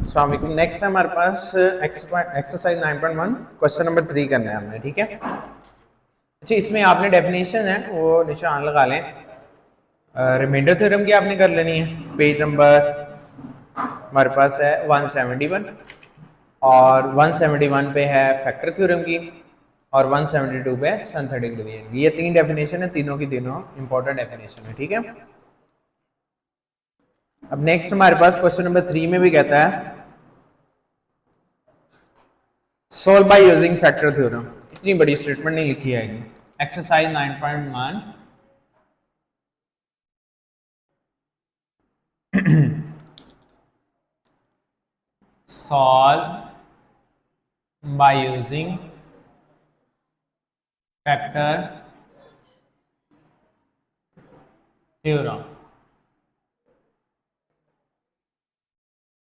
अस्सलाम वालेकुम। नेक्स्ट है हमारे पास एक्सरसाइज 9.1 क्वेश्चन नंबर 3 करना है हमने, ठीक है। अच्छा, इसमें आपने डेफिनेशन है वो निशान लगा लें। रिमाइंडर थ्योरम की आपने कर लेनी है। पेज नंबर हमारे पास है 171 और 171 पे है फैक्टर थ्योरम की और 172 पे सिंथेटिक डिवीजन की। ये तीन डेफिनेशन है, तीनों की तीनों इंपॉर्टेंट डेफिनेशन है, ठीक है। अब नेक्स्ट हमारे पास क्वेश्चन नंबर 3 में भी कहता है solve by using factor theorem. इतनी बड़ी स्टेटमेंट नहीं लिखी आएगी। Exercise 9.1 solve by using factor theorem.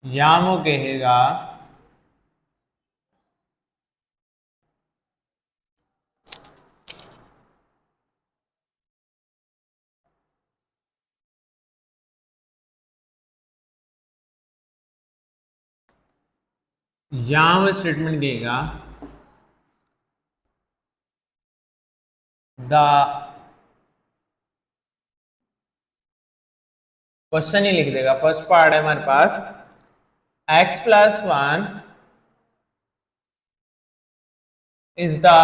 या वो कहेगा या वो स्टेटमेंट कहेगा द क्वेश्चन ही लिख देगा। फर्स्ट पार्ट है हमारे पास x+1 is the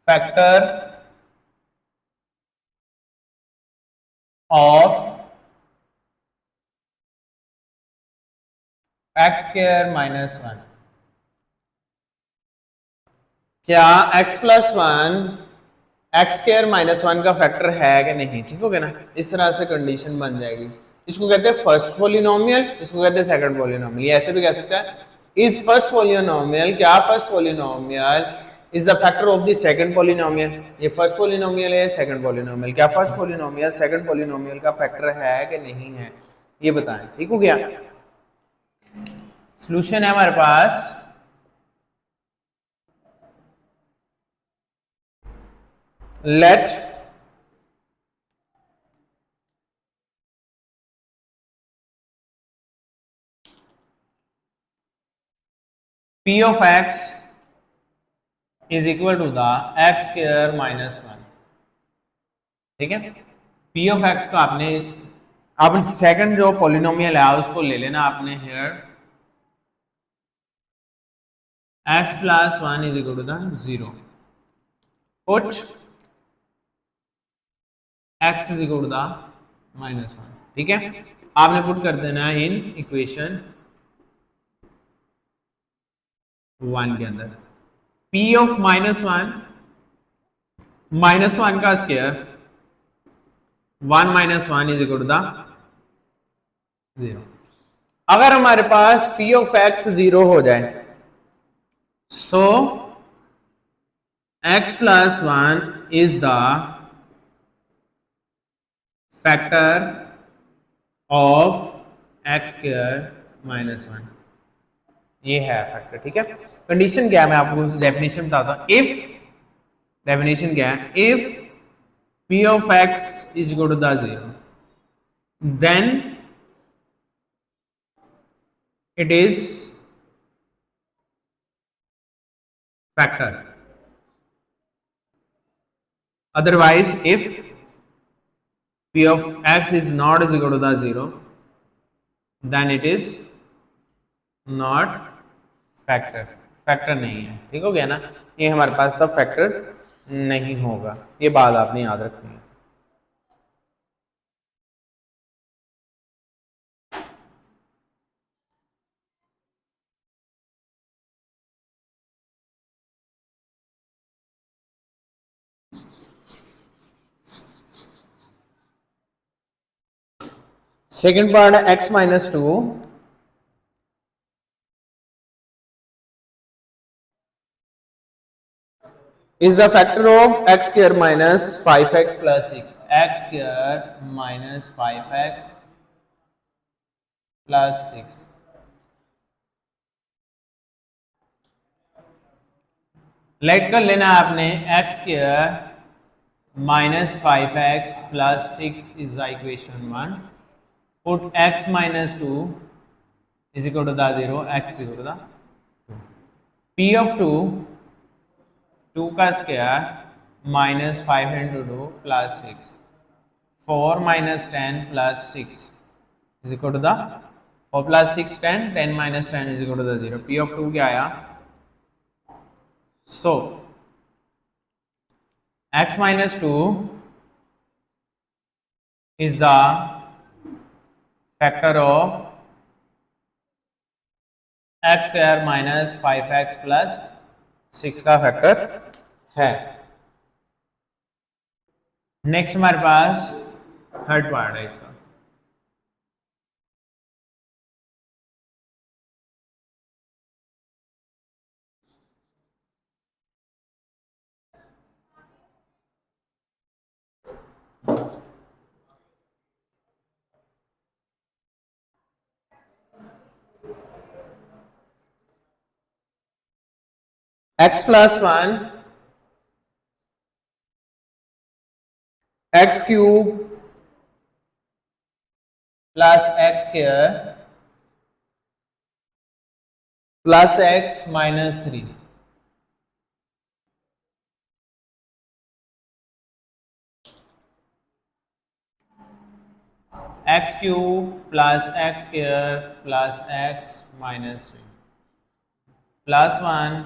factor of x square minus 1। क्या x+1 एक्स स्क्वायर माइनस 1 का फैक्टर है कि नहीं, ठीक हो गया ना। इस तरह से कंडीशन बन जाएगी। इसको कहते हैं फर्स्ट पॉलिनोमियल, इसको कहते हैं सेकंड पॉलिनोमियल। ऐसे भी कह सकता है इज फर्स्ट पॉलिनोमियल, क्या first polynomial is the factor of the second polynomial. ये फर्स्ट पॉलिनोमियल है, सेकंड पॉलिनोमियल, क्या फर्स्ट पॉलिनोमियल सेकंड पॉलिनोमियल का फैक्टर है कि नहीं है, ये बताएं, ठीक हो गया। सॉल्यूशन है हमारे पास let p of x is equal to the x square minus 1, ठीक है। p of x का आपने अब सेकंड जो पॉलिनोमियल है उसको ले लेना आपने here x+1 is equal to the 0, put x is equal to the -1, ठीक है। आपने पुट कर देना है इन इक्वेशन 1 के अंदर p of -1 -1 का square 1 - 1 is equal to the 0। अगर हमारे पास p of x 0 हो जाए सो x+1 is the factor of x square -1। ये है फैक्टर, ठीक है। कंडीशन क्या है मैं आपको डेफिनेशन बताता हूं। इफ डेफिनेशन क्या है, if p of x is equal to the 0 then it is factor, otherwise if p of x is not is equal to the 0 then it is not factor, factor नहीं है, ठीक हो गया ना। ये हमारे पास सब फैक्टर नहीं होगा, ये बात आपने याद रखनी है। सेकेंड पार्ट है x-2 is the factor of x square minus 5x plus 6, x square minus 5x plus 6। Late कर लेना आपने x square minus 5x plus 6 is the equation 1, put x minus 2 is equal to the 0, x is equal to the 2. P of 2, 2 का square minus 5 into 2 plus 6, 4 minus 10 plus 6 is equal to the 4 plus 6 10, 10 minus 10 is equal to the 0. P of 2 क्या आया? So x minus 2 is the factor of x square minus 5x plus 6 का factor है. Next हमारे पास third part है इसका. x plus 1 x cube plus x square plus x minus 3. X cube plus x square plus x minus 3 plus 1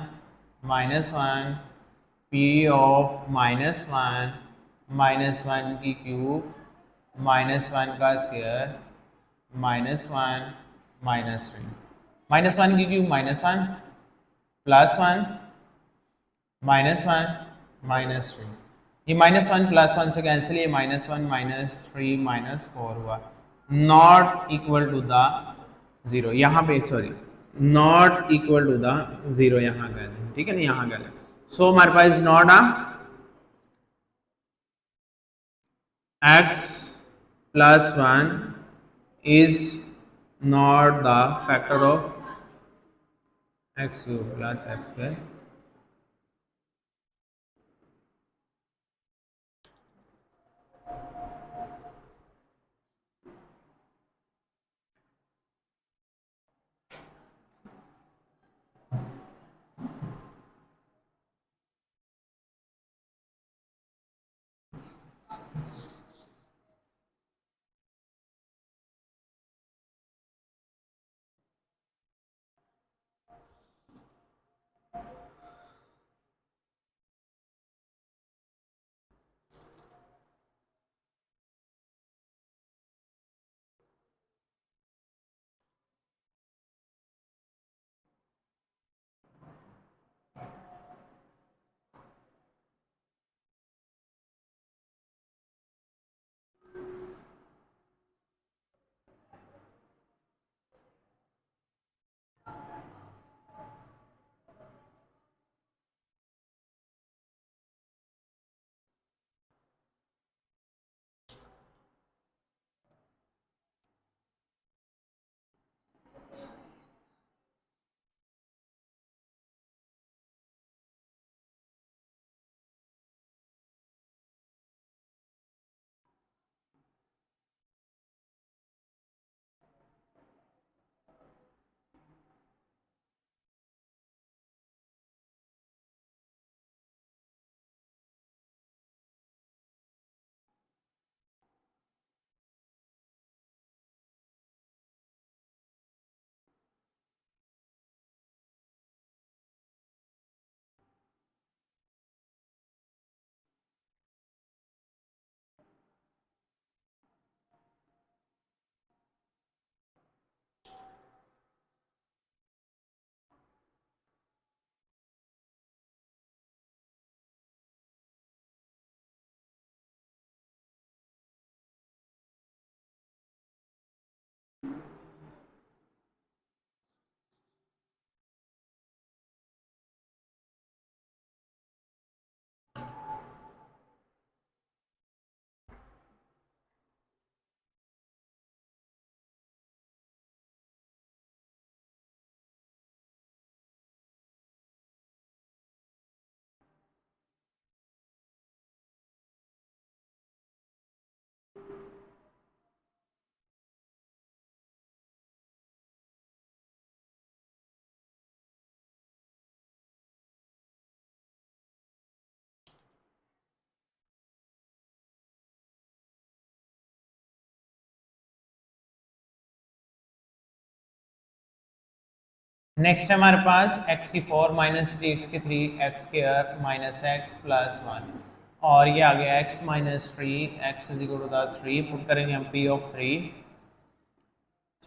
minus 1 p of minus 1 minus 1 की cube minus 1 का square minus 1 minus 3 minus 1 की cube minus 1 plus 1 minus 1 minus 3. ये minus 1 plus 1 से cancel, ये minus 1 minus 3 minus 4 हुआ, not equal to the 0. यहाँ पे sorry, not equal to the 0 यहाँ गए, ठीक है ना, यहाँ गए. सो हमारे पास not uh x plus 1 is not the factor of x cube plus x square. Next है हमारे पास x की 4 माइनस 3 x की 3 x square minus x plus 1 और ये आ गया x minus 3 x is equal to 3 put करेंगे हम p ऑफ 3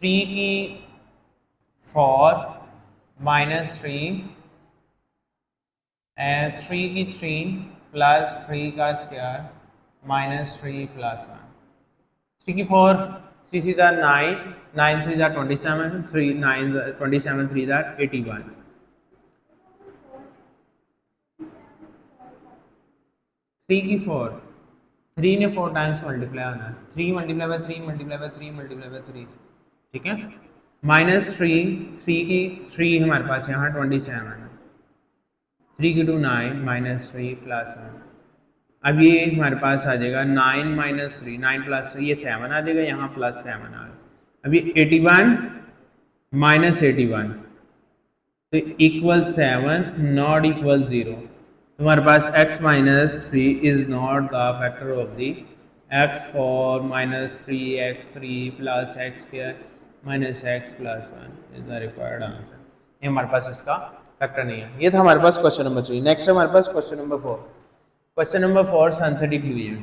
की 4 माइनस 3 एंड 3 की 3 प्लस 3 का स्क्वायर माइनस 3 प्लस 1 3 की 4 3 3 are 9 9 3 are 27 3 9 27 3 are 81 3 की 4 3 ने 4 टाइम्स मल्टीप्लाई होना है 3 multiply by 3 multiply by 3 multiply by 3 ठीक है माइनस 3 की 3 हमारे पास यहाँ 27 है 3 की 2 9 माइनस 3 प्लस 1 अब ये हमारे पास आ जाएगा 9 माइनस 3 9 प्लस 3 ये 7 आ जाएगा यहाँ प्लस 7 आ जाएगा अब ये 81 माइनस 81 तो इक्वल 7 नॉट इक्वल 0 तुम्हारे पास x minus 3 is not the factor of the x4 minus 3x3 plus x square minus x plus 1 is the required answer ये हमारे पास इसका फैक्टर नहीं है ये था हमारे पास क्वेश्चन नंबर 3 नेक्स्ट हमारे पास question number 4 question number 4 synthetic division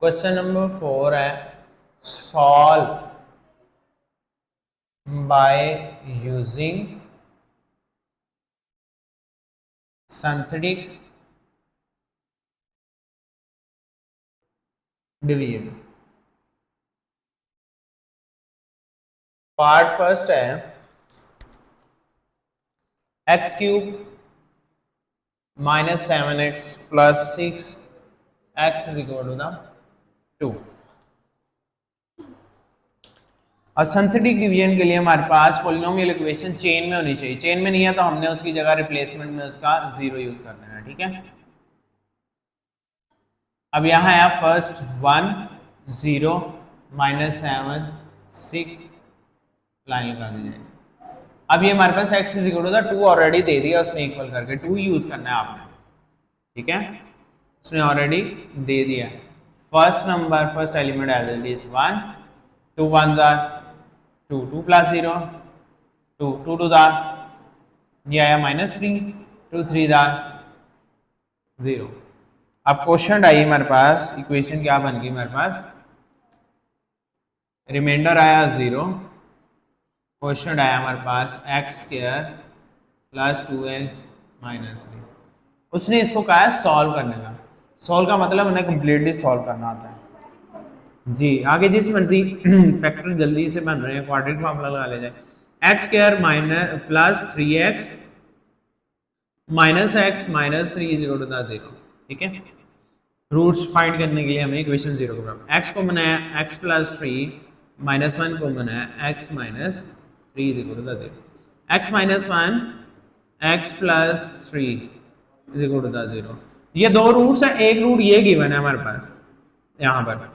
question number 4 है solve by using synthetic division part first है x cube minus 7x plus 6 x is equal to the 2 और सिंथेटिक डिवीजन के लिए हमारे पास पॉलिनोमियल इक्वेशन चेन में होनी चाहिए चेन में नहीं है तो हमने उसकी जगह रिप्लेसमेंट में उसका 0 यूज कर देना ठीक है अब यहाँ है फर्स्ट 1 0 माइनस 7 6 लाइन लगा दी जाएगी अब ये हमारे पास x is equal to 2 already दे दिया उसने इक्वल करके 2 यूज करना है आपने ठीक है उसने ऑलरेडी दे दिया first number first element as is 1 2 1 are 2 2 plus 0 2 2 2 दार ये आया माइनस 3 2 3 दार 0 अब क्वेश्चन आई हमारे पास इक्वेशन क्या बन गई हमारे पास रिमाइंडर आया 0 क्वेश्चन आया हमारे पास x square plus 2x minus 3 उसने इसको कहा है सॉल्व करने का सॉल्व का मतलब उन्हें कंप्लीटली सॉल्व करना आता है जी आगे जिस मर्जी फैक्टर जल्दी से बन रहे हैं क्वाड्रेटिक फार्मूला लगा ले जाए x square minus plus 3x minus x minus 3 is equal to 0 ठीक है रूट्स फाइंड करने के लिए हमें इक्वेशन 0 को बराबर x को बनाया x प्लस 3 माइनस 1 को बनाया x minus 3 is equal to 0 x minus 1 x plus 3 is equal to 0 ये दो रूट्स है एक रूट ये गिवन है हमारे पास यहां पर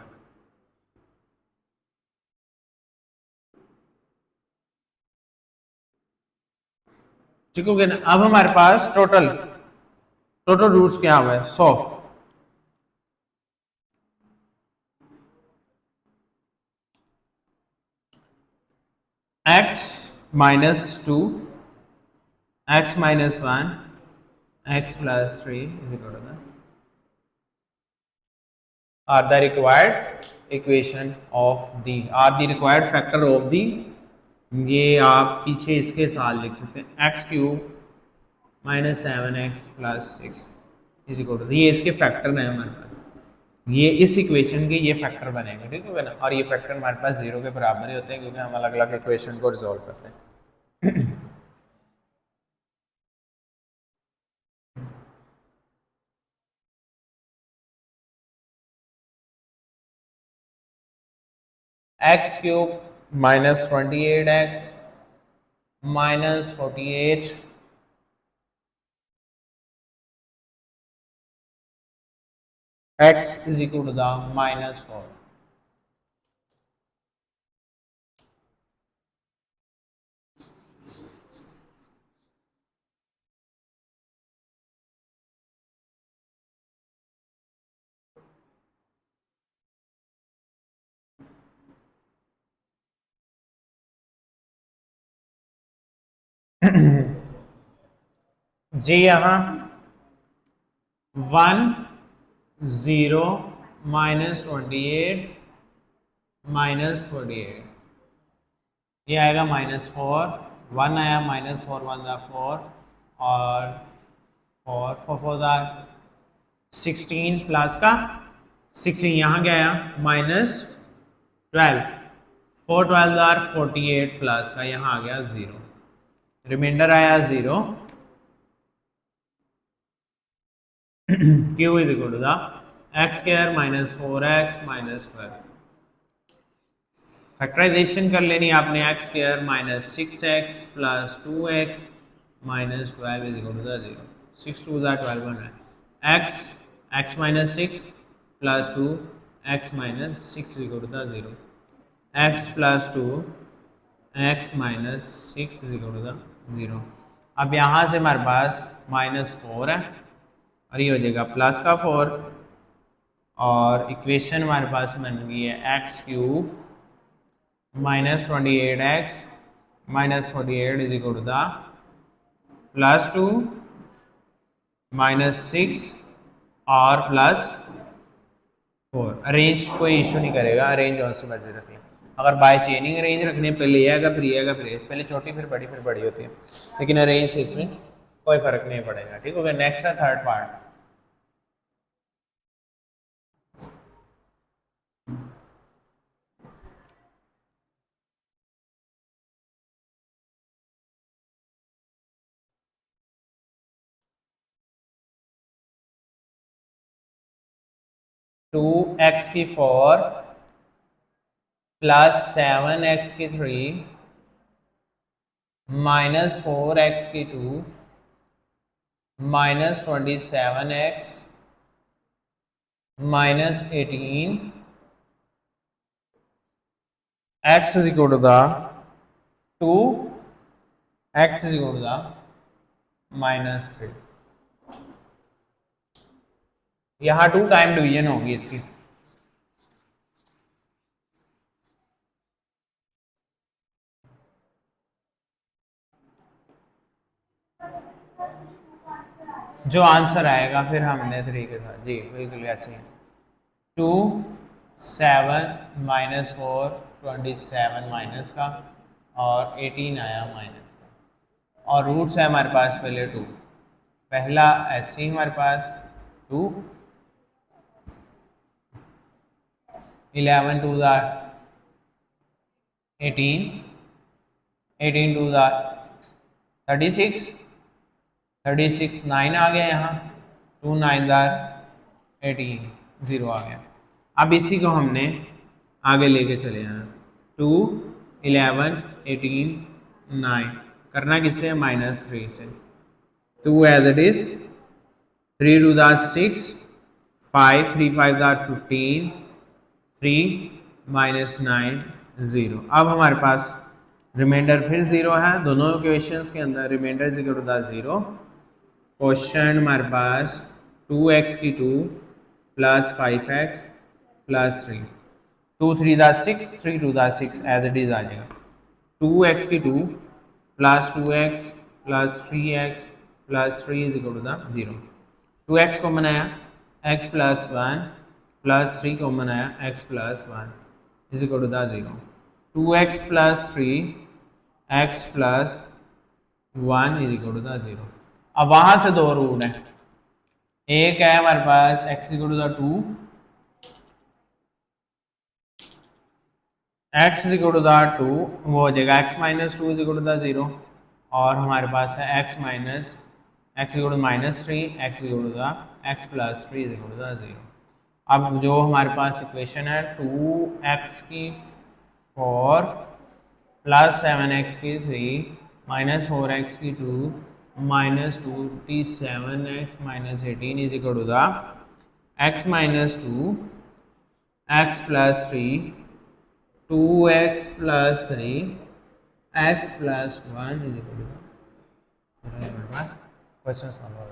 ठीक हो गया ना अब हमारे पास टोटल रूट्स क्या हुआ है 100 x minus 2 x minus 1 x plus 3 is equal to are the required equation of the are the required factor of the ये आप पीछे इसके साथ लिख सकते हैं x cube minus 7x plus 6 is equal to ये इसके फैक्टर हैं हमारे पास ये इस इक्वेशन के ये फैक्टर बनेंगे ठीक है ना और ये फैक्टर हमारे पास 0 के बराबर ही होते हैं क्योंकि हम अलग अलग इक्वेशन को रिजॉल्व करते हैं x cube minus 28x minus 48 x is equal to the minus 4 जी यहाँ 1 0 -28 -48 ये आएगा -4, 1 आया -4 1 4 और 4 4 4 16 प्लस का 16 यहाँ क्या आया -12 4 12 48 प्लस का यहाँ आ गया 0, रिमाइंडर आया 0 q is equal to the x square -4x -12। Factorization कर लेनी आपने x square -6x plus 2x -12 is equal to the 0। 6 2 12 बना है x -6 plus 2 x -6 is equal to the 0। x plus 2 x -6 is equal to the 0। अब यहाँ से हमारे पास -4 है और ये हो जाएगा प्लस का 4 और इक्वेशन हमारे पास बन गई है x³ -28x -48 is equal to the +2 -6 और +4। अरेंज कोई इशू नहीं करेगा, अरेंज ऑन से मर्जी रख लें। अगर बाय चेनिंग अरेंज रखने पहले ये आएगा फिर ये आएगा फिर पहले छोटी फिर बड़ी होती है, लेकिन अरेंज से इसमें कोई फर्क नहीं पड़ेगा। ठीक हो गया। नेक्स्ट है थर्ड पार्ट। टू एक्स की 4 प्लस 7x की 3 -4x की 2 -27x -18 x is equal to the 2 x is equal to the -3। यहाँ 2 टाइम डिवीजन होगी इसकी। जो आंसर आएगा फिर हमने 3 के साथ, जी बिल्कुल ऐसे ही। 2 7 -4 27 माइनस का और 18 आया माइनस का और रूट्स है हमारे पास पहले 2, पहला ऐसे ही हमारे पास 2 11 2 18 18 2 36 36 9 आ गया यहाँ 2 9 18 0 आ गया। अब इसी को हमने आगे लेके चले जाना 2 11 18 9 करना किससे -3 से 2 एज इट इज 3 2 6 5 3 5 15 3 -9 0। अब हमारे पास रिमाइंडर फिर 0 है दोनों इक्वेशंस के अंदर, remainder is equal to the 0। Question हमारे पास 2x की 2 plus 5x plus 3 2 3 6 3 2 6 as it is आ जाएगा। 2x की 2 plus 2x plus 3x plus 3 is equal to the 0। 2x को बनाया x प्लस 1 प्लस 3 को बनाया x plus 1 is equal to the 0। 2x plus 3 x plus 1 is equal to the 0। अब वहां से 2 रूट है, एक है हमारे पास x equal to the 2 x is equal to the 2 वो हो जाएगा x minus 2 is equal to the 0 और हमारे पास है x minus x equal to -3 x equal to the x plus 3 is equal to the 0। अब जो हमारे पास इक्वेशन है 2x की 4 प्लस 7x की 3 -4x की 2 -27x -18 is equal to the x minus 2 x plus 3 2x plus 3 x plus 1 is equal to the. Question solve हो